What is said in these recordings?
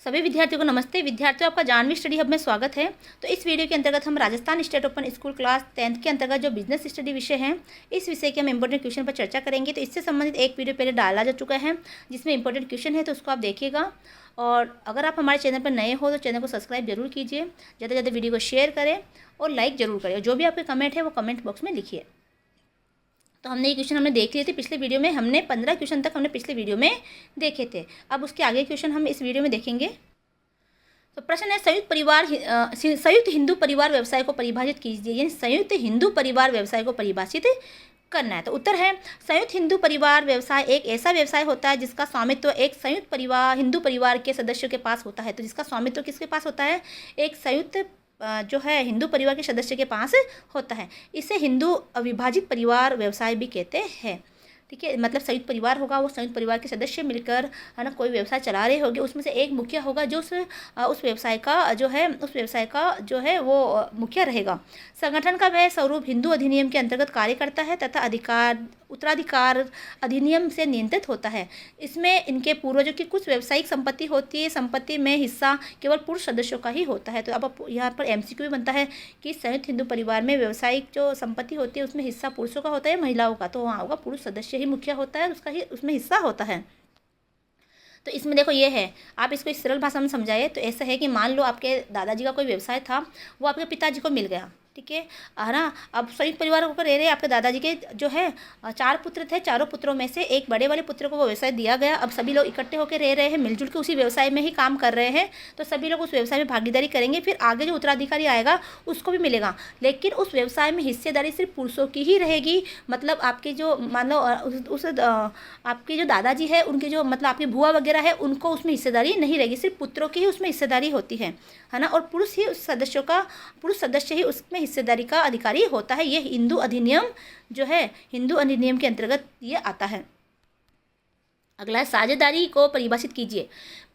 सभी विद्यार्थियों को नमस्ते। विद्यार्थियों, आपका जानवी स्टडी हब में स्वागत है। तो इस वीडियो के अंतर्गत हम Rajasthan state open school class 10th के अंतर्गत जो बिजनेस स्टडी विषय है, इस विषय के हम इंपॉर्टेंट क्वेश्चन पर चर्चा करेंगे। तो इससे संबंधित एक वीडियो पहले डाला जा चुका है जिसमें इंपॉर्टेंट क्वेश्चन है, तो उसको आप देखिएगा। और अगर आप हमारे चैनल पर नए हो तो चैनल को सब्सक्राइब जरूर कीजिए, ज़्यादा से ज़्यादा वीडियो को शेयर करें और लाइक ज़रूर करें। और जो भी आपके कमेंट है वो कमेंट बॉक्स में लिखिए। तो ये क्वेश्चन देख लिए थे पिछले वीडियो में। हमने 15 क्वेश्चन तक पिछले वीडियो में देखे थे। अब उसके आगे क्वेश्चन हम इस वीडियो में देखेंगे। तो प्रश्न है, संयुक्त हिंदू परिवार व्यवसाय को परिभाषित कीजिए। यानी संयुक्त हिंदू परिवार व्यवसाय को परिभाषित करना है। तो उत्तर है, संयुक्त हिंदू परिवार व्यवसाय एक ऐसा व्यवसाय होता है जिसका स्वामित्व एक संयुक्त परिवार हिंदू परिवार के सदस्यों के पास होता है। तो जिसका स्वामित्व किसके पास होता है? एक संयुक्त जो है हिंदू परिवार के सदस्य के पास होता है। इसे हिंदू अविभाजित परिवार व्यवसाय भी कहते हैं। ठीक है, मतलब संयुक्त परिवार होगा, वो संयुक्त परिवार के सदस्य मिलकर है ना कोई व्यवसाय चला रहे होंगे। उसमें से एक मुखिया होगा जो उस व्यवसाय का जो है वो मुखिया रहेगा। संगठन का वह स्वरूप हिंदू अधिनियम के अंतर्गत कार्य करता है तथा उत्तराधिकार अधिनियम से नियंत्रित होता है। इसमें इनके पूर्वजों की कुछ व्यावसायिक संपत्ति होती है। संपत्ति में हिस्सा केवल पुरुष सदस्यों का ही होता है। तो अब यहाँ पर एमसीक्यू भी बनता है कि संयुक्त हिंदू परिवार में व्यावसायिक जो संपत्ति होती है उसमें हिस्सा पुरुषों का होता है या महिलाओं का? तो वहाँ होगा पुरुष सदस्य ही मुखिया होता है, उसका ही उसमें हिस्सा होता है। तो इसमें देखो ये है, आप इसको इस सरल भाषा में समझाइए तो ऐसा है कि मान लो आपके दादाजी का कोई व्यवसाय था, वो आपके पिताजी को मिल गया। ठीक है ना। अब संयुक्त परिवार होकर रह रहे आपके दादाजी के जो है 4 पुत्र थे। चारों पुत्रों में से एक बड़े वाले पुत्र को वो व्यवसाय दिया गया। अब सभी लोग इकट्ठे होकर रह रहे हैं, मिलजुल के उसी व्यवसाय में ही काम कर रहे हैं। तो सभी लोग उस व्यवसाय में भागीदारी करेंगे। फिर आगे जो उत्तराधिकारी आएगा उसको भी मिलेगा, लेकिन उस व्यवसाय में हिस्सेदारी सिर्फ पुरुषों की ही रहेगी। मतलब आपके जो मान लो आपके जो दादाजी है उनके जो मतलब आपकी बुआ वगैरह है उनको उसमें हिस्सेदारी नहीं रहेगी, सिर्फ पुत्रों की ही उसमें हिस्सेदारी होती है ना। और पुरुष सदस्य ही उसमें हिस्सेदारी का अधिकारी होता है। ये हिंदू अधिनियम जो है हिंदू अधिनियम के अंतर्गत ये आता है। अगला है, साझेदारी को परिभाषित कीजिए।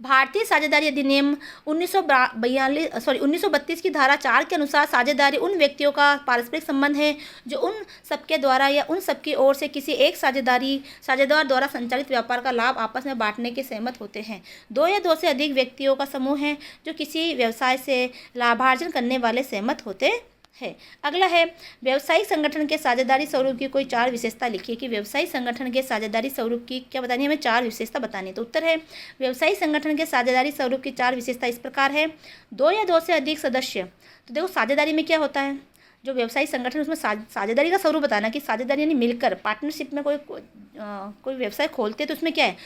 भारतीय साझेदारी अधिनियम 1932 की धारा 4 के अनुसार साझेदारी उन व्यक्तियों का पारस्परिक संबंध है जो उन सबके द्वारा या उन सबकी ओर से किसी एक साझेदार द्वारा संचालित व्यापार का लाभ आपस में बांटने के सहमत होते हैं। 2 या 2 से अधिक व्यक्तियों का समूह है जो किसी व्यवसाय से लाभार्जन करने वाले सहमत होते है। अगला है, व्यवसायिक संगठन के साझेदारी स्वरूप की कोई 4 विशेषता लिखिए। कि व्यवसायिक संगठन के साझेदारी स्वरूप की क्या बतानी है? हमें 4 विशेषता बतानी है। तो उत्तर है, व्यवसायिक संगठन के साझेदारी स्वरूप की 4 विशेषता इस प्रकार है। 2 या 2 से अधिक सदस्य। तो देखो साझेदारी में क्या होता है, जो व्यवसायिक संगठन उसमें साझेदारी का स्वरूप बताना कि साझेदारी यानी मिलकर पार्टनरशिप में कोई व्यवसाय खोलते हैं तो उसमें क्या है,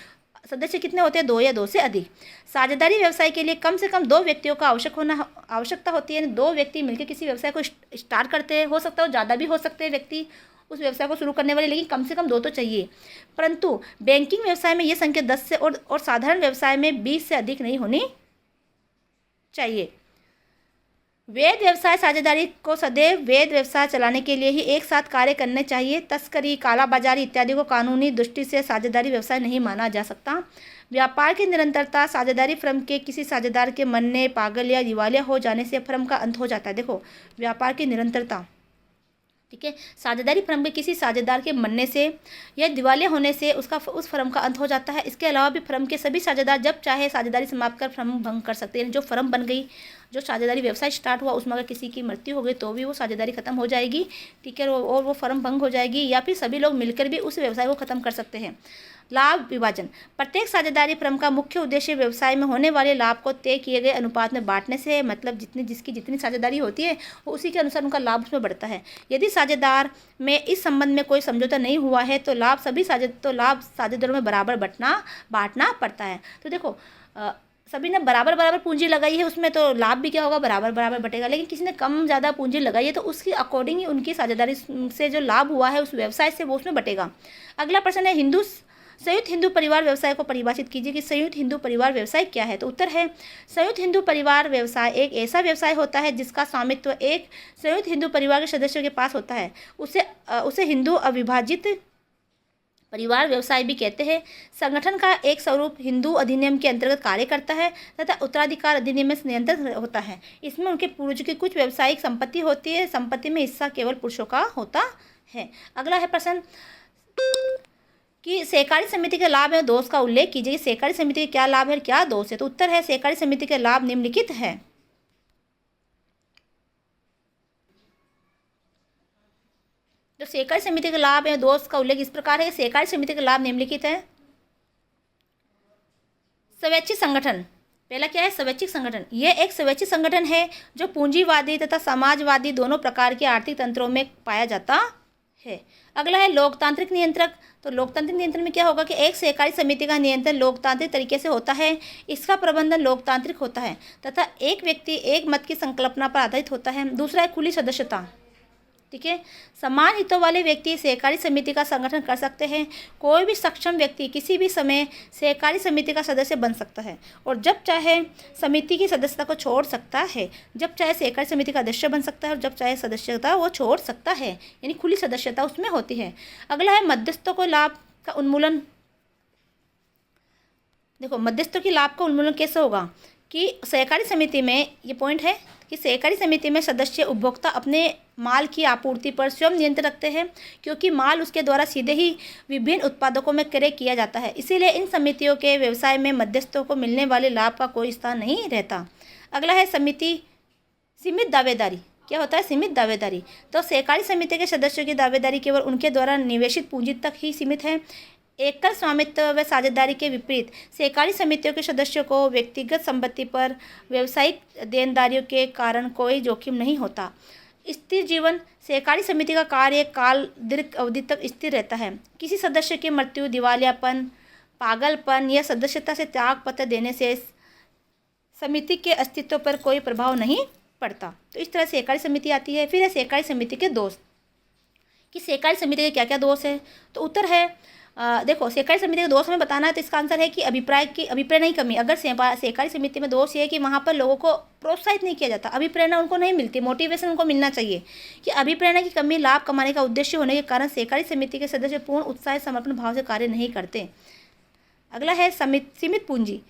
सदस्य कितने होते हैं? 2 या 2 से अधिक। साझेदारी व्यवसाय के लिए कम से कम 2 व्यक्तियों का आवश्यकता होती है। 2 व्यक्ति मिलकर किसी व्यवसाय को स्टार्ट करते हैं। हो सकता है ज़्यादा भी हो सकते हैं व्यक्ति उस व्यवसाय को शुरू करने वाले, लेकिन कम से कम 2 तो चाहिए। परंतु बैंकिंग व्यवसाय में ये संख्या 10 से और साधारण व्यवसाय में 20 से अधिक नहीं होनी चाहिए। वैध व्यवसाय साझेदारी को सदैव वैध व्यवसाय चलाने के लिए ही एक साथ कार्य करने चाहिए। तस्करी, कालाबाजारी इत्यादि को कानूनी दृष्टि से साझेदारी व्यवसाय नहीं माना जा सकता। व्यापार की निरंतरता, साझेदारी फर्म के किसी साझेदार के मरने, पागल या दिवालिया हो जाने से फर्म का अंत हो जाता है। देखो व्यापार की निरंतरता, ठीक है, साझेदारी फर्म के किसी साझेदार के मरने से या दिवालिया होने से उस फर्म का अंत हो जाता है। इसके अलावा भी फर्म के सभी साझेदार जब चाहे साझेदारी समाप्त कर फर्म भंग कर सकते हैं। जो फर्म बन गई, जो साझेदारी व्यवसाय स्टार्ट हुआ, उसमें अगर किसी की मृत्यु हो गई तो भी वो साझेदारी खत्म हो जाएगी। ठीक है, और वो फर्म भंग हो जाएगी, या फिर सभी लोग मिलकर भी उस व्यवसाय को खत्म कर सकते हैं। लाभ विभाजन, प्रत्येक साझेदारी फर्म का मुख्य उद्देश्य व्यवसाय में होने वाले लाभ को तय किए गए अनुपात में बांटने से है। मतलब जिसकी जितनी साझेदारी होती है वो उसी के अनुसार उनका लाभ उसमें बढ़ता है। यदि साझेदार में इस संबंध में कोई समझौता नहीं हुआ है तो लाभ साझेदारों में बराबर बांटना पड़ता है। तो देखो सभी ने बराबर पूंजी लगाई है उसमें, तो लाभ भी क्या होगा, बराबर बटेगा। लेकिन किसी ने कम ज़्यादा पूंजी लगाई है तो उसकी अकॉर्डिंग ही उनकी साझेदारी से जो लाभ हुआ है उस व्यवसाय से वो उसमें बटेगा। अगला प्रश्न है, संयुक्त हिंदू परिवार व्यवसाय को परिभाषित कीजिए। कि संयुक्त हिंदू परिवार व्यवसाय क्या है? तो उत्तर है, संयुक्त हिंदू परिवार व्यवसाय एक ऐसा व्यवसाय होता है जिसका स्वामित्व एक संयुक्त हिंदू परिवार के सदस्यों के पास होता है। उसे हिंदू अविभाजित परिवार व्यवसाय भी कहते हैं। संगठन का एक स्वरूप हिंदू अधिनियम के अंतर्गत कार्य करता है तथा उत्तराधिकार अधिनियम में नियंत्रित होता है। इसमें उनके पूर्वजों की कुछ व्यावसायिक संपत्ति होती है। संपत्ति में हिस्सा केवल पुरुषों का होता है। अगला है प्रश्न, कि सहकारी समिति के लाभ एवं दोष का उल्लेख कीजिए कि सहकारी समिति के क्या लाभ है और क्या दोष है। तो उत्तर है सहकारी समिति के लाभ निम्नलिखित है। जो सहकारी समिति के लाभ एवं दोष का उल्लेख इस प्रकार है। सहकारी समिति के लाभ निम्नलिखित है। स्वैच्छिक संगठन, पहला क्या है? स्वैच्छिक संगठन। यह एक स्वैच्छिक संगठन है जो पूंजीवादी तथा समाजवादी दोनों प्रकार के आर्थिक तंत्रों में पाया जाता है। अगला है लोकतांत्रिक नियंत्रक। तो लोकतांत्रिक नियंत्रण में क्या होगा कि एक सहकारी समिति का नियंत्रण लोकतांत्रिक तरीके से होता है, इसका प्रबंधन लोकतांत्रिक होता है तथा एक व्यक्ति एक मत की संकल्पना पर आधारित होता है। दूसरा है खुली सदस्यता। ठीक है, समान हितों वाले व्यक्ति सहकारी समिति का संगठन कर सकते हैं। कोई भी सक्षम व्यक्ति किसी भी समय सहकारी समिति का सदस्य बन सकता है और जब चाहे समिति की सदस्यता को छोड़ सकता है, जब चाहे सहकारी समिति का अध्यक्ष बन सकता है और जब चाहे सदस्यता वो छोड़ सकता है, यानी खुली सदस्यता उसमें होती है। अगला है मध्यस्थों को लाभ का उन्मूलन। देखो, मध्यस्थों की लाभ का उन्मूलन कैसे होगा कि सहकारी समिति में ये पॉइंट है कि सहकारी समिति में सदस्य उपभोक्ता अपने माल की आपूर्ति पर स्वयं नियंत्रण रखते हैं, क्योंकि माल उसके द्वारा सीधे ही विभिन्न उत्पादकों में क्रय किया जाता है। इसीलिए इन समितियों के व्यवसाय में मध्यस्थों को मिलने वाले लाभ का कोई स्थान नहीं रहता। अगला है सीमित दावेदारी। क्या होता है? सीमित दावेदारी। तो सहकारी समिति के सदस्यों की दावेदारी केवल उनके द्वारा निवेशित पूंजी तक ही सीमित है। एकल स्वामित्व व साझेदारी के विपरीत सहकारी समितियों के सदस्यों को व्यक्तिगत संपत्ति पर व्यावसायिक देनदारियों के कारण कोई जोखिम नहीं होता। स्थिर जीवन, सहकारी समिति का कार्य काल दीर्घ अवधि तक स्थिर रहता है। किसी सदस्य की मृत्यु, दिवालियापन, पागलपन या सदस्यता से त्याग पत्र देने से समिति के अस्तित्व पर कोई प्रभाव नहीं पड़ता। तो इस तरह सहकारी समिति आती है। फिर है सहकारी समिति के दोष कि सहकारी समिति के क्या क्या दोष है। तो उत्तर है देखो, सहकारी समिति के दोष में बताना है तो इसका आंसर है कि अभिप्राय नहीं कमी। अगर सहकारी समिति में दोष ये है कि वहाँ पर लोगों को प्रोत्साहित नहीं किया जाता, अभिप्रेरणा उनको नहीं मिलती, मोटिवेशन उनको मिलना चाहिए। कि अभिप्रेरणा की कमी लाभ कमाने का उद्देश्य होने के कारण सहकारी समिति के सदस्य पूर्ण उत्साह समर्पण भाव से कार्य नहीं करते। अगला है सीमित पूंजी।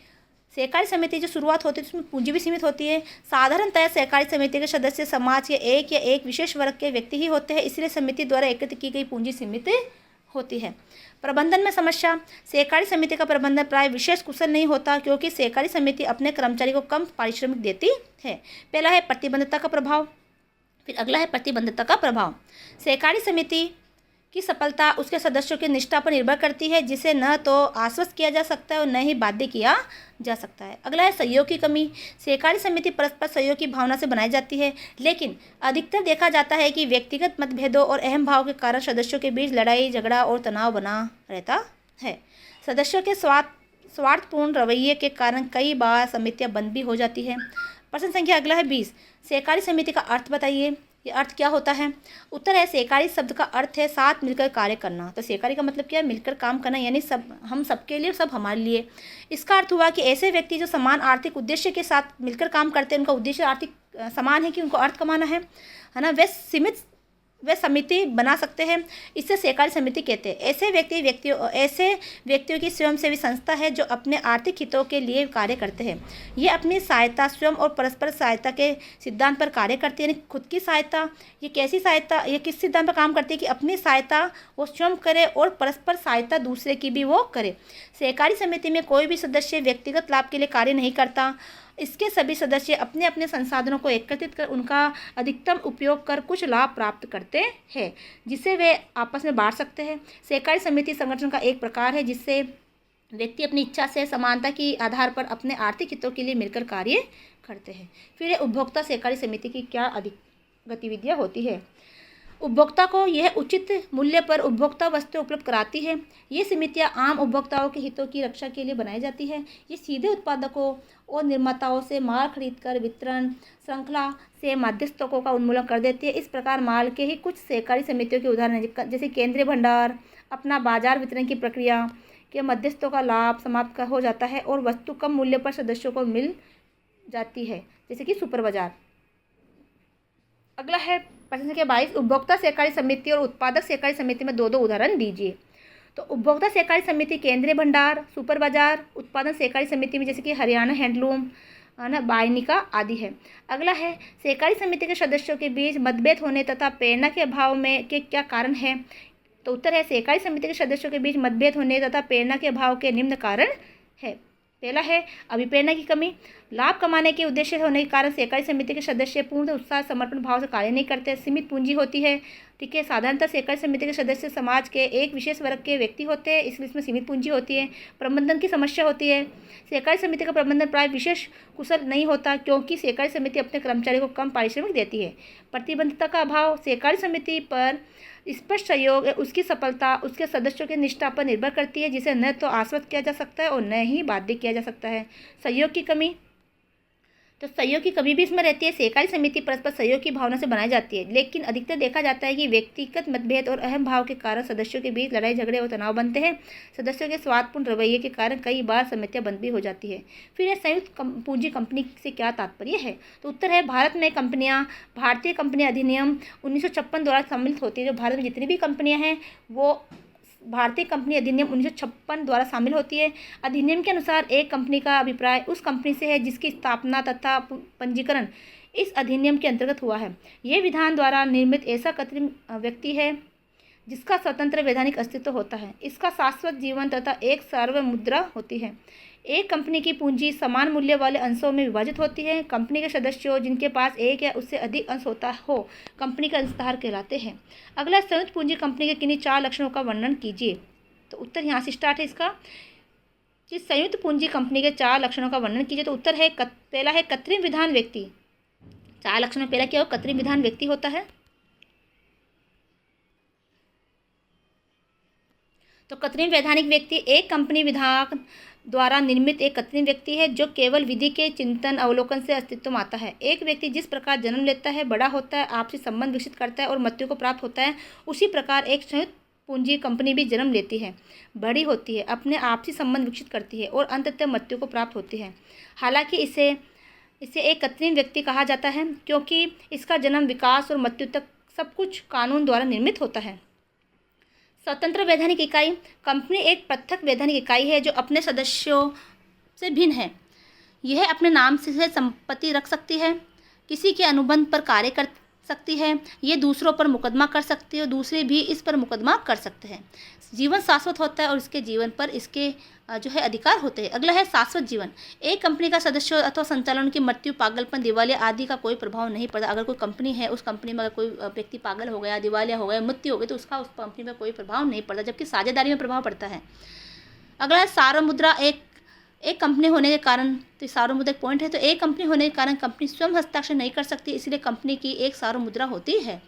सहकारी समिति जो शुरुआत होती है उसमें पूंजी भी सीमित होती है। साधारणतः सहकारी समिति के सदस्य समाज के एक विशेष वर्ग के व्यक्ति ही होते हैं, इसलिए समिति द्वारा एकत्रित की गई पूंजी सीमित होती है। प्रबंधन में समस्या, सहकारी समिति का प्रबंधन प्राय विशेष कुशल नहीं होता, क्योंकि सहकारी समिति अपने कर्मचारी को कम पारिश्रमिक देती है। पहला है प्रतिबद्धता का प्रभाव। फिर अगला है प्रतिबद्धता का प्रभाव। सहकारी समिति की सफलता उसके सदस्यों की निष्ठा पर निर्भर करती है, जिसे न तो आश्वस्त किया जा सकता है और न ही बाध्य किया जा सकता है। अगला है सहयोग की कमी। सहकारी समिति परस्पर सहयोग की भावना से बनाई जाती है, लेकिन अधिकतर देखा जाता है कि व्यक्तिगत मतभेदों और अहम भाव के कारण सदस्यों के बीच लड़ाई झगड़ा और तनाव बना रहता है। सदस्यों के स्वार्थपूर्ण रवैये के कारण कई बार समितियां बंद भी हो जाती है। प्रश्न संख्या अगला है 20। सहकारी समिति का अर्थ बताइए। ये अर्थ क्या होता है? उत्तर है सहकारी शब्द का अर्थ है साथ मिलकर कार्य करना। तो सहकारी का मतलब क्या है? मिलकर काम करना, यानी सब हम सबके लिए, सब हमारे लिए। इसका अर्थ हुआ कि ऐसे व्यक्ति जो समान आर्थिक उद्देश्य के साथ मिलकर काम करते हैं, उनका उद्देश्य आर्थिक समान है कि उनको अर्थ कमाना है ना, वे समिति बना सकते हैं। इससे सहकारी समिति कहते हैं। ऐसे व्यक्तियों की स्वयंसेवी संस्था है जो अपने आर्थिक हितों के लिए कार्य करते हैं। ये अपनी सहायता स्वयं और परस्पर सहायता के सिद्धांत पर कार्य करती है। यानी खुद की सहायता, ये किस सिद्धांत पर काम करती है कि अपनी सहायता वो स्वयं करे और परस्पर सहायता दूसरे की भी वो करे। सहकारी समिति में कोई भी सदस्य व्यक्तिगत लाभ के लिए कार्य नहीं करता। इसके सभी सदस्य अपने अपने संसाधनों को एकत्रित कर उनका अधिकतम उपयोग कर कुछ लाभ प्राप्त करते हैं, जिसे वे आपस में बांट सकते हैं। सहकारी समिति संगठन का एक प्रकार है जिससे व्यक्ति अपनी इच्छा से समानता के आधार पर अपने आर्थिक हितों के लिए मिलकर कार्य करते हैं। फिर उपभोक्ता सहकारी समिति की क्या अधिक गतिविधियाँ होती है? उपभोक्ता को यह उचित मूल्य पर उपभोक्ता वस्तुएं उपलब्ध कराती है। ये समितियां आम उपभोक्ताओं के हितों की रक्षा के लिए बनाई जाती है। ये सीधे उत्पादकों और निर्माताओं से माल खरीदकर वितरण श्रृंखला से मध्यस्थों का उन्मूलन कर देती है। इस प्रकार माल के ही कुछ सहकारी समितियों के उदाहरण हैं, जैसे केंद्रीय भंडार, अपना बाजार वितरण की प्रक्रिया के मध्यस्थों का लाभ समाप्त हो जाता है और वस्तु कम मूल्य पर सदस्यों को मिल जाती है, जैसे कि सुपर बाजार। अगला है प्रश्न संख्या 22। उपभोक्ता सहकारी समिति और उत्पादक सहकारी समिति में दो उदाहरण दीजिए। तो उपभोक्ता सहकारी समिति केंद्रीय भंडार, सुपर बाजार, उत्पादन सहकारी समिति में जैसे कि हरियाणा हैंडलूम, बायनिका आदि है। अगला है सहकारी समिति के सदस्यों के बीच मतभेद होने तथा प्रेरणा के अभाव में के क्या कारण है? तो उत्तर है सहकारी समिति के सदस्यों के बीच मतभेद होने तथा प्रेरणा के अभाव के निम्न कारण है। पहला है अभिप्रेरणा की कमी। लाभ कमाने के उद्देश्य होने के कारण सहकारी समिति के सदस्य पूर्ण उत्साह समर्पण भाव से कार्य नहीं करते। सीमित पूंजी होती है। ठीक है, साधारणतः सहकारी समिति के सदस्य समाज के एक विशेष वर्ग के व्यक्ति होते हैं, इसलिए इसमें सीमित पूंजी होती है। प्रबंधन की समस्या होती है। सहकारी समिति का प्रबंधन प्राय विशेष कुशल नहीं होता, क्योंकि सहकारी समिति अपने कर्मचारियों को कम पारिश्रमिक देती है। प्रतिबद्धता का अभाव। सहकारी समिति पर स्पष्ट सहयोग उसकी सफलता उसके सदस्यों की निष्ठा पर निर्भर करती है, जिसे न तो आश्वस्त किया जा सकता है और न ही बाध्य किया जा सकता है। सहयोग की कमी। तो सहयोग की कमी भी इसमें रहती है। सहकारी समिति परस्पर सहयोग की भावना से बनाई जाती है, लेकिन अधिकतर देखा जाता है कि व्यक्तिगत मतभेद और अहम भाव के कारण सदस्यों के बीच लड़ाई झगड़े और तनाव बनते हैं। सदस्यों के स्वार्थपूर्ण रवैये के कारण कई बार समस्या बंद भी हो जाती है। फिर है संयुक्त पूंजी कंपनी से क्या तात्पर्य है। तो उत्तर है भारत में कंपनियां भारतीय कंपनी अधिनियम 1956 द्वारा सम्मिलित होती है। जो भारत में जितनी भी कंपनियां हैं वो भारतीय कंपनी अधिनियम 1956 द्वारा शामिल होती है। अधिनियम के अनुसार एक कंपनी का अभिप्राय उस कंपनी से है जिसकी स्थापना तथा पंजीकरण इस अधिनियम के अंतर्गत हुआ है। यह विधान द्वारा निर्मित ऐसा कृत्रिम व्यक्ति है जिसका स्वतंत्र वैधानिक अस्तित्व होता है। इसका शाश्वत जीवन तथा एक सार्वभौम मुद्रा होती है। एक कंपनी की पूंजी समान मूल्य वाले अंशों में विभाजित होती है। कंपनी के सदस्यों जिनके पास एक या उससे अधिक अंश होता हो कंपनी का अंशधारक कहलाते हैं। अगला, संयुक्त पूंजी कंपनी के किन्हीं 4 लक्षणों का वर्णन कीजिए। तो उत्तर यहाँ से स्टार्ट है इसका कि संयुक्त पूंजी कंपनी के 4 लक्षणों का वर्णन कीजिए। तो उत्तर है पहला है कृत्रिम विधान व्यक्ति। 4 लक्षणों में पहला क्या हो, कृत्रिम विधान व्यक्ति होता है। तो कृत्रिम वैधानिक व्यक्ति एक कंपनी विधान द्वारा निर्मित एक कृत्रिम व्यक्ति है जो केवल विधि के चिंतन अवलोकन से अस्तित्व में आता है। एक व्यक्ति जिस प्रकार जन्म लेता है, बड़ा होता है, आपसी संबंध विकसित करता है और मृत्यु को प्राप्त होता है, उसी प्रकार एक संयुक्त पूंजी कंपनी भी जन्म लेती है, बड़ी होती है, अपने आपसी संबंध विकसित करती है और अंततः मृत्यु को प्राप्त होती है। हालांकि इसे एक कृत्रिम व्यक्ति कहा जाता है क्योंकि इसका जन्म, विकास और मृत्यु तक सब कुछ कानून द्वारा निर्मित होता है। स्वतंत्र वैधानिक इकाई। कंपनी एक पृथक वैधानिक इकाई है जो अपने सदस्यों से भिन्न है। यह अपने नाम से संपत्ति रख सकती है, किसी के अनुबंध पर कार्य कर सकती है, ये दूसरों पर मुकदमा कर सकती है और दूसरे भी इस पर मुकदमा कर सकते हैं। जीवन शाश्वत होता है और इसके जीवन पर इसके जो है अधिकार होते हैं। अगला है शाश्वत जीवन। एक कंपनी का सदस्य अथवा संचालन की मृत्यु, पागलपन, दिवालिया आदि का कोई प्रभाव नहीं पड़ता। अगर कोई कंपनी है, उस कंपनी में अगर कोई व्यक्ति पागल हो गया, दिवालिया हो गया, मृत्यु हो गई, तो उसका उस कंपनी में कोई प्रभाव नहीं पड़ता, जबकि साझेदारी में प्रभाव पड़ता है। अगला है सार्वभौम मुद्रा। एक कंपनी होने के कारण, तो सार्वभौम मुद्रा एक पॉइंट है, तो एक कंपनी होने के कारण कंपनी स्वयं हस्ताक्षर नहीं कर सकती, इसलिए कंपनी की एक सार्वभौम मुद्रा होती है।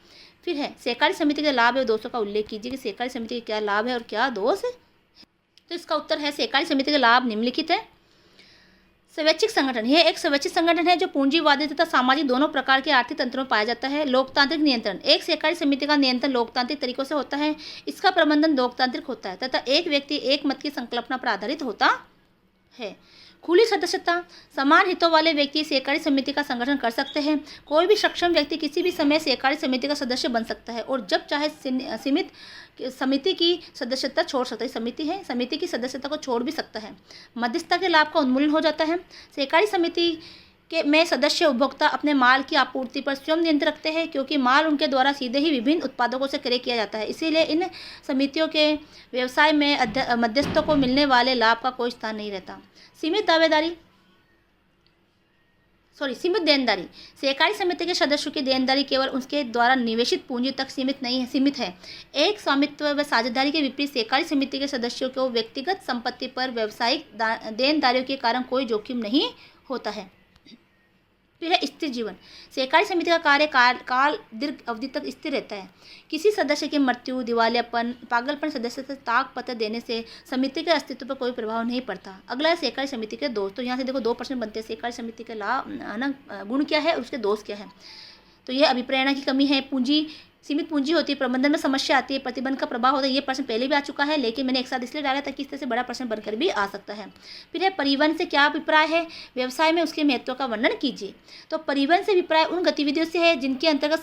फिर है सहकारी समिति के लाभ और दोषों का उल्लेख कीजिए कि सहकारी समिति के क्या लाभ है और क्या दोष है। तो इसका उत्तर है सहकारी समिति के लाभ निम्नलिखित है। स्वैच्छिक संगठन। यह एक स्वैच्छिक संगठन है जो पूंजीवादी तथा सामाजिक दोनों प्रकार के आर्थिक तंत्रों में पाया जाता है। लोकतांत्रिक नियंत्रण। एक सहकारी समिति का नियंत्रण लोकतांत्रिक तरीकों से होता है। इसका प्रबंधन लोकतांत्रिक होता है तथा एक व्यक्ति एक मत की संकल्पना पर आधारित होता है। खुली सदस्यता। समान हितों वाले व्यक्ति सहकारी समिति का संगठन कर सकते हैं। कोई भी सक्षम व्यक्ति किसी भी समय सहकारी समिति का सदस्य बन सकता है और जब चाहे सीमित समिति की सदस्यता छोड़ सकता है। समिति की सदस्यता को छोड़ भी सकता है। मध्यस्थता के लाभ का उन्मूलन हो जाता है। सहकारी समिति में सदस्य उपभोक्ता अपने माल की आपूर्ति पर स्वयं नियंत्रण रखते हैं, क्योंकि माल उनके द्वारा सीधे ही विभिन्न उत्पादकों से क्रय किया जाता है। इसीलिए इन समितियों के व्यवसाय में मध्यस्थों को मिलने वाले लाभ का कोई स्थान नहीं रहता। सीमित देनदारी। सहकारी समिति के सदस्यों की देनदारी केवल उसके द्वारा निवेशित पूंजी तक सीमित है। एक स्वामित्व व साझेदारी के विपरीत सहकारी समिति के सदस्यों को व्यक्तिगत संपत्ति पर व्यावसायिक देनदारियों के कारण कोई जोखिम नहीं होता है। फिर है स्थिर जीवन। सहकारी समिति का कार्यकाल दीर्घ अवधि तक स्थिर रहता है। किसी सदस्य की मृत्यु, दिवालियापन, पागलपन सदस्य से ताक पत्र देने से समिति के अस्तित्व पर कोई प्रभाव नहीं पड़ता। अगला है सहकारी समिति के दोष। तो यहाँ से देखो 2% बनते हैं। सहकारी समिति के लाभ गुण क्या है और उसके दोष क्या है। तो यह अभिप्रेरणा की कमी है, पूंजी सीमित पूंजी होती है, प्रबंधन में समस्या आती है, प्रतिबंध का प्रभाव होता है। ये प्रश्न पहले भी आ चुका है, लेकिन मैंने एक साथ इसलिए डाला ताकि इस तरह से बड़ा प्रश्न बनकर भी आ सकता है। फिर है परिवहन से क्या अभिप्राय है, व्यवसाय में उसके महत्व का वर्णन कीजिए। तो परिवहन से अभिप्राय उन गतिविधियों से है जिनके अंतर्गत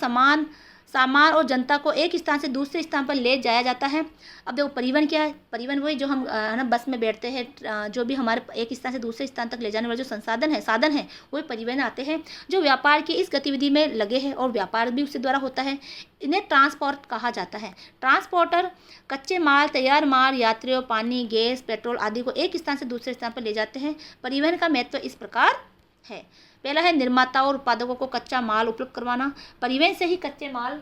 सामान और जनता को एक स्थान से दूसरे स्थान पर ले जाया जाता है। अब देखो परिवहन क्या है, परिवहन वही जो हम है ना बस में बैठते हैं, जो भी हमारे एक स्थान से दूसरे स्थान तक ले जाने वाले जो साधन है वही परिवहन आते हैं, जो व्यापार की इस गतिविधि में लगे हैं और व्यापार भी उसके द्वारा होता है। इन्हें ट्रांसपोर्ट कहा जाता है। ट्रांसपोर्टर कच्चे माल, तैयार माल, यात्रियों, पानी, गैस, पेट्रोल आदि को एक स्थान से दूसरे स्थान पर ले जाते हैं। परिवहन का महत्व इस प्रकार है। पहला है निर्माता और उत्पादकों को कच्चा माल उपलब्ध करवाना। परिवहन से ही कच्चे माल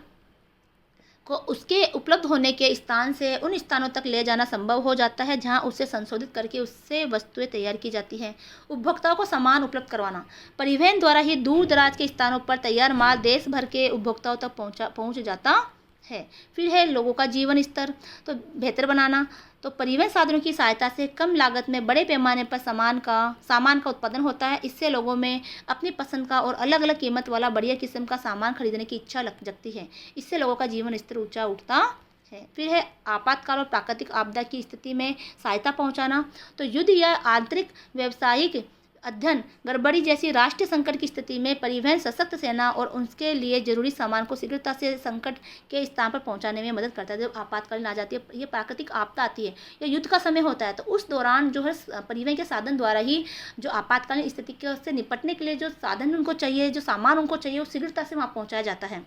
को उसके उपलब्ध होने के स्थान से उन स्थानों तक ले जाना संभव हो जाता है जहां उसे संशोधित करके उससे वस्तुएं तैयार की जाती हैं। उपभोक्ताओं को सामान उपलब्ध करवाना। परिवहन द्वारा ही दूर दराज के स्थानों पर तैयार माल देश भर के उपभोक्ताओं तक पहुंच जाता है। फिर है लोगों का जीवन स्तर तो बेहतर बनाना। तो परिवहन साधनों की सहायता से कम लागत में बड़े पैमाने पर सामान का उत्पादन होता है। इससे लोगों में अपनी पसंद का और अलग अलग कीमत वाला बढ़िया किस्म का सामान खरीदने की इच्छा जगती है। इससे लोगों का जीवन स्तर ऊंचा उठता है। फिर है आपातकाल और प्राकृतिक आपदा की स्थिति में सहायता पहुंचाना। तो युद्ध या आंतरिक व्यावसायिक अध्ययन गड़बड़ी जैसी राष्ट्रीय संकट की स्थिति में परिवहन सशक्त सेना और उसके लिए जरूरी सामान को शीघ्रता से संकट के स्थान पर पहुंचाने में मदद करता है। जब आपातकालीन आ जाती है, ये प्राकृतिक आपदा आती है या युद्ध का समय होता है, तो उस दौरान जो है परिवहन के साधन द्वारा ही जो आपातकालीन स्थिति से निपटने के लिए जो साधन उनको चाहिए, जो सामान उनको चाहिए, वो शीघ्रता से वहाँ पहुँचाया जाता है।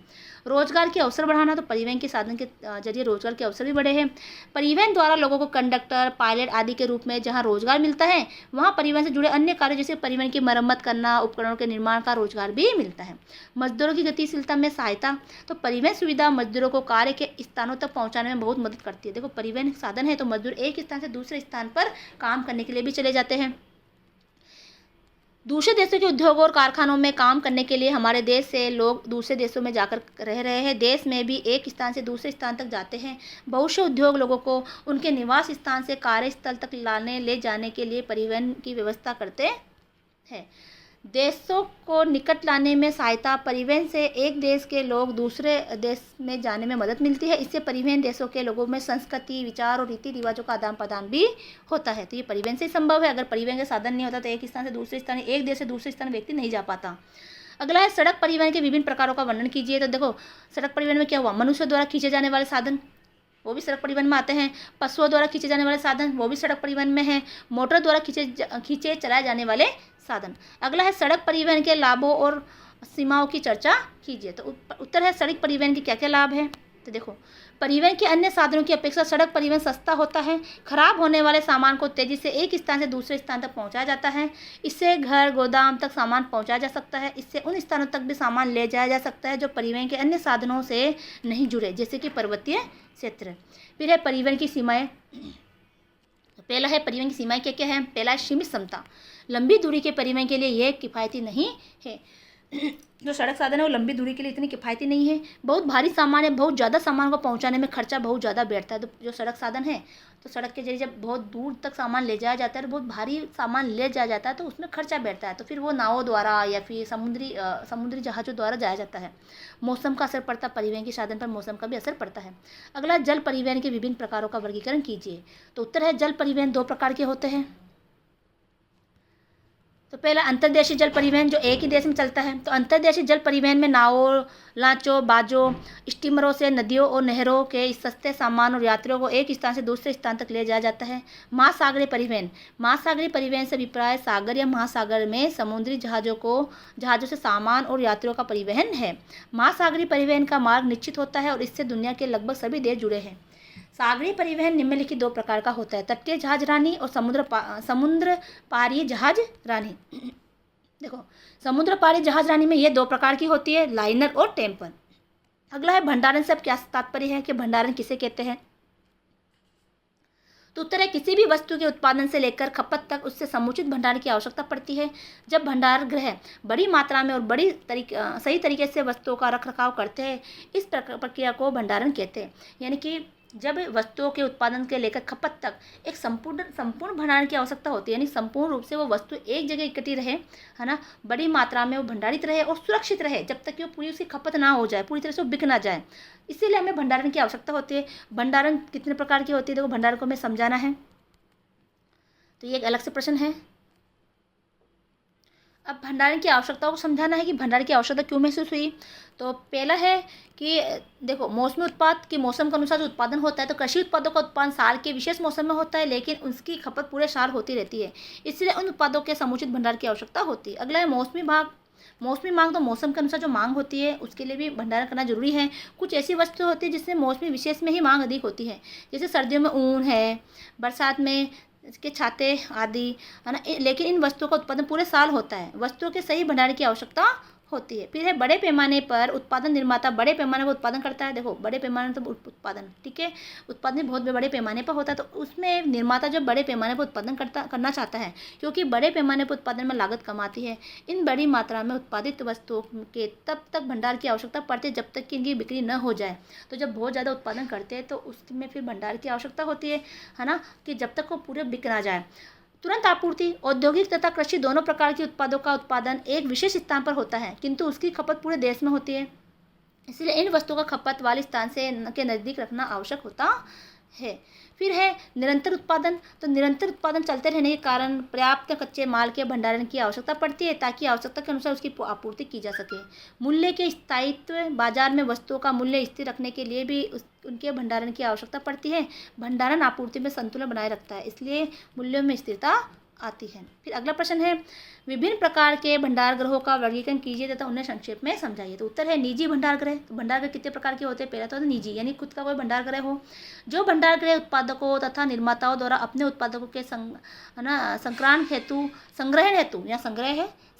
रोजगार के अवसर बढ़ाना। तो परिवहन के साधन के जरिए रोजगार के अवसर भी बढ़े हैं। परिवहन द्वारा लोगों को कंडक्टर, पायलट आदि के रूप में जहाँ रोजगार मिलता है, वहाँ परिवहन से जुड़े अन्य कार्य जैसे परिवहन की मरम्मत करना, उपकरणों के निर्माण का रोजगार भी मिलता है। मजदूरों की गतिशीलता में सहायता। तो परिवहन सुविधा मजदूरों को कार्य के स्थानों तक पहुंचाने में बहुत मदद करती है। देखो परिवहन साधन है तो मजदूर एक स्थान से दूसरे स्थान पर काम करने के लिए भी चले जाते हैं। दूसरे देशों के उद्योगों और कारखानों में काम करने के लिए हमारे देश से लोग दूसरे देशों में जाकर रह रहे हैं। देश में भी एक स्थान से दूसरे स्थान तक जाते हैं। बहुत से उद्योग लोगों को उनके निवास स्थान से कार्यस्थल तक ले जाने के लिए परिवहन की व्यवस्था करते हैं। देशों को निकट लाने में सहायता। परिवहन से एक देश के लोग दूसरे देश में जाने में मदद मिलती है। इससे परिवहन देशों के लोगों में संस्कृति, विचार और रीति रिवाजों का आदान प्रदान भी होता है। तो ये परिवहन से संभव है। अगर परिवहन का साधन नहीं होता तो एक स्थान से दूसरे स्थान, एक देश से दूसरे स्थान व्यक्ति नहीं जा पाता। अगला है सड़क परिवहन के विभिन्न प्रकारों का वर्णन कीजिए। तो देखो सड़क परिवहन में क्या हुआ, मनुष्य द्वारा खींचे जाने वाले साधन वो भी सड़क परिवहन में आते हैं। पशुओं द्वारा खींचे जाने वाले साधन वो भी सड़क परिवहन में हैं। मोटर द्वारा खींचे चलाए जाने वाले साधन। अगला है सड़क परिवहन के लाभों और सीमाओं की चर्चा कीजिए। तो उत्तर है सड़क परिवहन के क्या क्या लाभ है। तो देखो परिवहन के अन्य साधनों की अपेक्षा सड़क परिवहन सस्ता होता है। खराब होने वाले सामान को तेजी से एक स्थान से दूसरे स्थान तक पहुंचाया जाता है। इससे घर गोदाम तक सामान पहुंचाया जा सकता है। इससे उन स्थानों तक भी सामान ले जाया जा सकता है जो परिवहन के अन्य साधनों से नहीं जुड़े, जैसे कि पर्वतीय क्षेत्र। फिर है परिवहन की सीमाएं। पहला है परिवहन की सीमाएं क्या क्या है। पहला है सीमित क्षमता। लंबी दूरी के परिवहन के लिए यह किफ़ायती नहीं है। जो सड़क साधन है वो लंबी दूरी के लिए इतनी किफ़ायती नहीं है। बहुत भारी सामान है, बहुत ज़्यादा सामान को पहुंचाने में खर्चा बहुत ज़्यादा बैठता है। तो जो सड़क साधन है तो सड़क के जरिए जब बहुत दूर तक सामान ले जाया जाता है, बहुत भारी सामान ले जाया जाता है तो उसमें खर्चा बैठता है। तो फिर वो नावों द्वारा या फिर समुद्री जहाज़ों द्वारा जाया जाता है। मौसम का असर पड़ता है, परिवहन के साधन पर मौसम का भी असर पड़ता है। अगला जल परिवहन के विभिन्न प्रकारों का वर्गीकरण कीजिए। तो उत्तर है जल परिवहन दो प्रकार के होते हैं। तो पहला अंतर्देशीय जल परिवहन जो एक ही देश में चलता है। तो अंतर्देशीय जल परिवहन में नावों, लांचों, बाजों, स्टीमरों से नदियों और नहरों के सस्ते सामान और यात्रियों को एक स्थान से दूसरे स्थान तक ले जाया जाता है। महासागरीय परिवहन। महासागरीय परिवहन से अभिप्राय सागर या महासागर में समुद्री जहाज़ों से सामान और यात्रियों का परिवहन है। महासागरीय परिवहन का मार्ग निश्चित होता है और इससे दुनिया के लगभग सभी देश जुड़े हैं। सागरीय परिवहन निम्नलिखित दो प्रकार का होता है, तटीय जहाज रानी और समुद्र पारी जहाज रानी। देखो समुद्र पारी जहाज रानी में ये दो प्रकार की होती है, लाइनर और टेम्पर। अगला है भंडारण से अब क्या तात्पर्य है कि भंडारण किसे कहते हैं। तो उत्तर है किसी भी वस्तु के उत्पादन से लेकर खपत तक उससे समुचित भंडारण की आवश्यकता पड़ती है। जब भंडार गृह बड़ी मात्रा में और सही तरीके से वस्तुओं का रखरखाव करते हैं, इस प्रक्रिया को भंडारण कहते हैं। यानी कि जब वस्तुओं के उत्पादन के लेकर खपत तक एक संपूर्ण भंडारण की आवश्यकता होती है, यानी संपूर्ण रूप से वो वस्तु एक जगह इकट्ठी रहे, है ना, बड़ी मात्रा में वो भंडारित रहे और सुरक्षित रहे जब तक कि वो पूरी उसकी खपत ना हो जाए, पूरी तरह से वो बिक ना जाए। इसीलिए हमें भंडारण की आवश्यकता होती है। भंडारण कितने प्रकार की होती है, देखो भंडारण को हमें समझाना है तो ये एक अलग से प्रश्न है। अब भंडारण की आवश्यकताओं को समझाना है कि भंडारण की आवश्यकता क्यों महसूस हुई। तो पहला है कि देखो, मौसमी उत्पाद की मौसम के अनुसार जो उत्पादन होता है, तो कृषि उत्पादों का उत्पादन साल के विशेष मौसम में होता है, लेकिन उसकी खपत पूरे साल होती रहती है। इसलिए उन उत्पादों के समुचित भंडार की आवश्यकता होती है। अगला है मौसमी भाग। मौसमी मांग, तो मौसम के अनुसार जो मांग होती है उसके लिए भी भंडारण करना जरूरी है। कुछ ऐसी वस्तु होती है जिसमें मौसमी विशेष में ही मांग अधिक होती है, जैसे सर्दियों में ऊन है, बरसात में इसके छाते आदि, है ना। लेकिन इन वस्तुओं का उत्पादन पूरे साल होता है। वस्तुओं के सही भंडारण की आवश्यकता होती है। फिर है बड़े पैमाने पर उत्पादन। निर्माता बड़े पैमाने पर उत्पादन करता है। देखो, बड़े पैमाने पर उत्पादन, ठीक है, उत्पादन बहुत बड़े पैमाने पर होता है, तो उसमें निर्माता जब बड़े पैमाने पर उत्पादन करना चाहता है, क्योंकि बड़े पैमाने पर उत्पादन में लागत कम आती है। इन बड़ी मात्रा में उत्पादित वस्तुओं के तब तक भंडार की आवश्यकता पड़ती है जब तक कि इनकी बिक्री न हो जाए। तो जब बहुत ज़्यादा उत्पादन करते हैं तो उसमें फिर भंडार की आवश्यकता होती है ना, कि जब तक वो पूरे बिक ना जाए। तुरंत आपूर्ति। औद्योगिक तथा कृषि दोनों प्रकार के उत्पादों का उत्पादन एक विशेष स्थान पर होता है, किंतु उसकी खपत पूरे देश में होती है। इसलिए इन वस्तुओं का खपत वाले स्थान के नज़दीक रखना आवश्यक होता है। फिर है निरंतर उत्पादन। तो निरंतर उत्पादन चलते रहने के कारण पर्याप्त कच्चे माल के भंडारण की आवश्यकता पड़ती है, ताकि आवश्यकता के अनुसार उसकी आपूर्ति की जा सके। मूल्य के स्थायित्व। बाजार में वस्तुओं का मूल्य स्थिर रखने के लिए भी उनके भंडारण की आवश्यकता पड़ती है। भंडारण आपूर्ति में संतुलन बनाए रखता है, इसलिए मूल्यों में स्थिरता आती है। फिर अगला प्रश्न है, विभिन्न प्रकार के भंडार गृहों का वर्गीकरण कीजिए तथा उन्हें संक्षेप में समझाइए। तो उत्तर है निजी भंडार गृह। तो भंडार गृह कितने प्रकार के होते हैं? पहला तो निजी, यानी खुद का कोई भंडार गृह हो। जो भंडार गृह उत्पादकों तथा निर्माताओं द्वारा अपने उत्पादकों के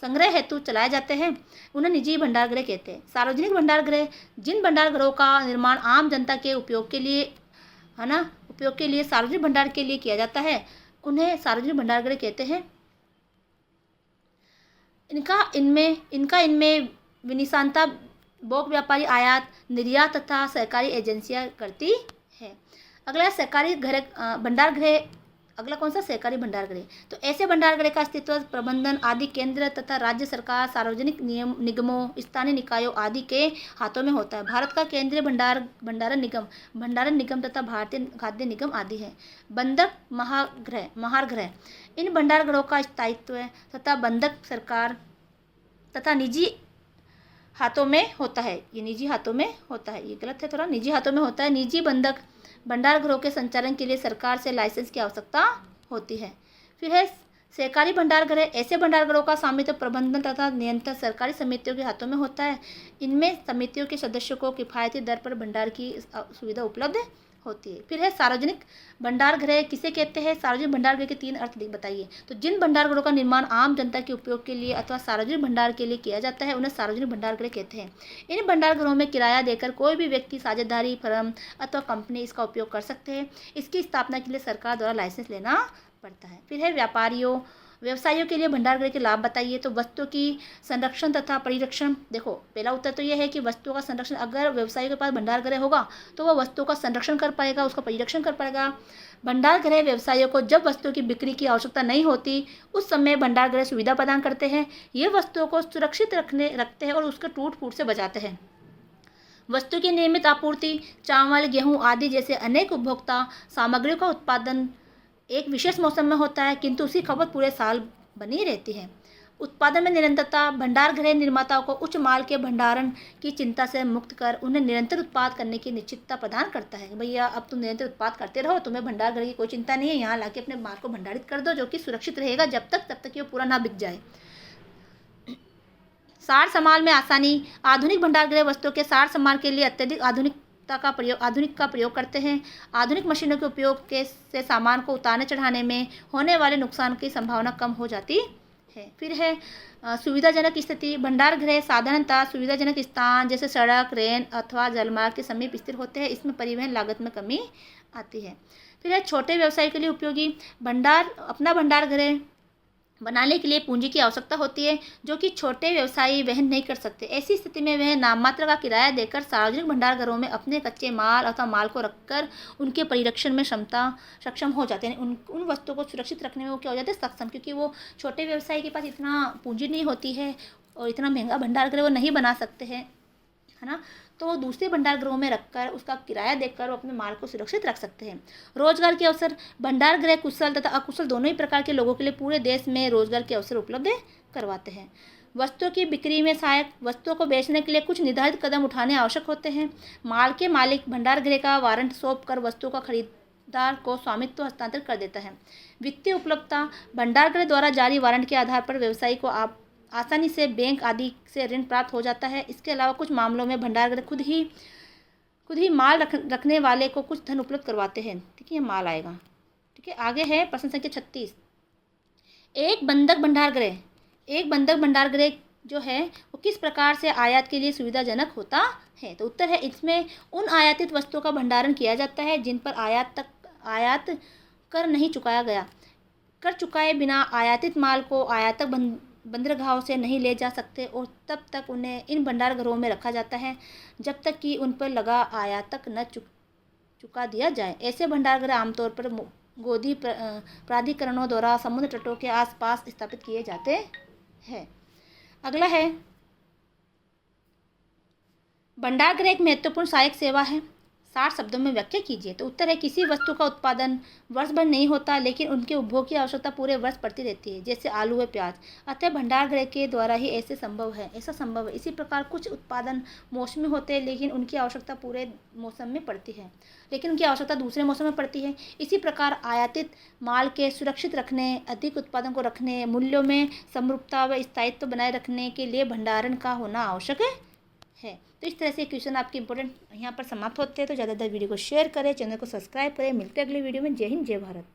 संग्रह हेतु चलाए जाते हैं, उन्हें निजी भंडार गृह कहते हैं। सार्वजनिक भंडार गृह। जिन भंडार गृहों का निर्माण आम जनता के उपयोग के लिए सार्वजनिक भंडार के लिए किया जाता है, उन्हें सार्वजनिक भंडार गृह कहते हैं। इनका इनमें विनिशानता बोक व्यापारी आयात निर्यात तथा सरकारी एजेंसियां करती है। अगला सहकारी भंडार गृह। अगला कौन सा? सहकारी भंडार गृह। तो ऐसे भंडार गृह का अस्तित्व प्रबंधन आदि केंद्र तथा राज्य सरकार, सार्वजनिक निगमों, स्थानीय निकायों आदि के हाथों में होता है। भारत का केंद्रीय भंडारण निगम तथा भारतीय खाद्य निगम आदि है। बंधक महार गृह। इन भंडार गृहों का स्थायित्व तथा बंधक सरकार तथा निजी हाथों में होता है। ये निजी हाथों में होता है, ये गलत है थोड़ा, निजी हाथों में होता है। निजी बंधक भंडार गृहों के संचालन के लिए सरकार से लाइसेंस की आवश्यकता होती है। फिर है सहकारी भंडार गृह। ऐसे भंडार गृहों का स्वामित्व, प्रबंधन तथा नियंत्रण सरकारी समितियों के हाथों में होता है। इनमें समितियों के सदस्यों को किफायती दर पर भंडार की सुविधा उपलब्ध होती है। फिर है सार्वजनिक भंडार गृह। किसे कहते हैं? सार्वजनिक भंडार गृह के 3 अर्थ बताइए। तो जिन भंडार गृहों का निर्माण आम जनता के उपयोग के लिए अथवा सार्वजनिक भंडार के लिए किया जाता है, उन्हें सार्वजनिक भंडार गृह कहते हैं। इन भंडार गृहों में किराया देकर कोई भी व्यक्ति, साझेदारी, फर्म अथवा कंपनी इसका उपयोग कर सकते हैं। इसकी स्थापना के लिए सरकार द्वारा लाइसेंस लेना पड़ता है। फिर है व्यवसायियों के लिए भंडार गृह के लाभ बताइए। तो वस्तुओं की संरक्षण तथा परिरक्षण। देखो, पहला उत्तर तो यह है कि वस्तुओं का संरक्षण। अगर व्यवसायियों के पास भंडार गृह होगा तो वह वस्तुओं का संरक्षण कर पाएगा, उसका परिरक्षण कर पाएगा। भंडार गृह व्यवसायियों को जब वस्तुओं की बिक्री की आवश्यकता नहीं होती, उस समय भंडार गृह सुविधा प्रदान करते हैं। ये वस्तुओं को सुरक्षित रखते हैं और उसके टूट फूट से बचाते हैं। वस्तु की नियमित आपूर्ति। चावल, गेहूं आदि जैसे अनेक उपभोक्ता सामग्रियों का उत्पादन एक विशेष मौसम में होता है, किंतु उसकी खपत पूरे साल बनी रहती है। उत्पादन में निरंतरता। भंडार गृह निर्माताओं को उच्च माल के भंडारण की चिंता से मुक्त कर उन्हें निरंतर उत्पाद करने की निश्चितता प्रदान करता है। भैया, अब तुम निरंतर उत्पाद करते रहो, तुम्हें भंडार गृह की कोई चिंता नहीं है, यहाँ लाके अपने माल को भंडारित कर दो, जो कि सुरक्षित रहेगा जब तक कि वो पूरा ना बिक जाए। सार संभाल में आसानी। आधुनिक भंडार गृह वस्तुओं के सार संभाल के लिए अत्यधिक आधुनिक का प्रयोग करते हैं। आधुनिक मशीनों के उपयोग से सामान को उतारने चढ़ाने में होने वाले नुकसान की संभावना कम हो जाती है। फिर है सुविधाजनक स्थिति। भंडार गृह साधारणतः सुविधाजनक स्थान जैसे सड़क, रेल अथवा जलमार्ग के समीप स्थिर होते हैं। इसमें परिवहन लागत में कमी आती है। फिर है छोटे व्यवसाय के लिए उपयोगी। अपना भंडार गृह बनाने के लिए पूंजी की आवश्यकता होती है, जो कि छोटे व्यवसायी वहन नहीं कर सकते। ऐसी स्थिति में वह नाममात्र का किराया देकर सार्वजनिक भंडार घरों में अपने कच्चे माल अथवा माल को रखकर उनके परिरक्षण में सक्षम हो जाते हैं। उन वस्तुओं को सुरक्षित रखने में वो क्या हो जाते हैं? सक्षम, क्योंकि वो छोटे व्यवसायी के पास इतना पूंजी नहीं होती है और इतना महंगा भंडार गृह वो नहीं बना सकते हैं, है ना। तो वो दूसरे भंडार गृहों में रखकर उसका किराया देकर वो अपने माल को सुरक्षित रख सकते हैं। रोजगार के अवसर, भंडार गृह कुशल तथा अकुशल दोनों ही प्रकार के लोगों के लिए पूरे देश में रोजगार के अवसर उपलब्ध करवाते हैं। वस्तुओं की बिक्री में सहायक, वस्तुओं को बेचने के लिए कुछ निर्धारित कदम उठाने आवश्यक होते हैं। माल के मालिक भंडार गृह का वारंट सौंप कर वस्तुओं का खरीदार को स्वामित्व हस्तांतरित कर देता है। वित्तीय उपलब्धता, भंडार गृह द्वारा जारी वारंट के आधार पर व्यवसायी को आसानी से बैंक आदि से ऋण प्राप्त हो जाता है। इसके अलावा कुछ मामलों में भंडार गृह खुद ही माल रखने वाले को कुछ धन उपलब्ध करवाते हैं। ठीक है, ये माल आएगा। ठीक है, आगे है प्रश्न संख्या 36। एक बंधक भंडार गृह जो है वो किस प्रकार से आयात के लिए सुविधाजनक होता है? तो उत्तर है, इसमें उन आयातित वस्तुओं का भंडारण किया जाता है जिन पर आयात कर नहीं चुकाया गया। कर चुकाए बिना आयातित माल को आयातक बंदरगाहों से नहीं ले जा सकते और तब तक उन्हें इन भंडार घरों में रखा जाता है जब तक कि उन पर लगा आयातक न चुका दिया जाए। ऐसे भंडार गृह आमतौर पर गोदी प्राधिकरणों द्वारा समुद्र तटों के आसपास स्थापित किए जाते हैं। अगला है, भंडार गृह एक महत्वपूर्ण सहायक सेवा है। 60 शब्दों में व्याख्या कीजिए। तो उत्तर है, किसी वस्तु का उत्पादन वर्ष भर नहीं होता लेकिन उनके उपभोग की आवश्यकता पूरे वर्ष पड़ती रहती है, जैसे आलू व प्याज। अतः भंडार गृह के द्वारा ही ऐसा संभव है। इसी प्रकार कुछ उत्पादन मौसमी होते हैं लेकिन उनकी आवश्यकता पूरे मौसम में पड़ती है, लेकिन उनकी आवश्यकता दूसरे मौसम में पड़ती है। इसी प्रकार आयातित माल के सुरक्षित रखने, अधिक उत्पादन को रखने, मूल्यों में समरूपता व स्थायित्व बनाए रखने के लिए भंडारण का होना आवश्यक है। तो इस तरह से क्वेश्चन आपके इंपॉर्टेंट यहाँ पर समाप्त होते हैं। तो ज़्यादातर वीडियो को शेयर करें, चैनल को सब्सक्राइब करें। मिलते हैं अगले वीडियो में। जय हिंद, जय भारत।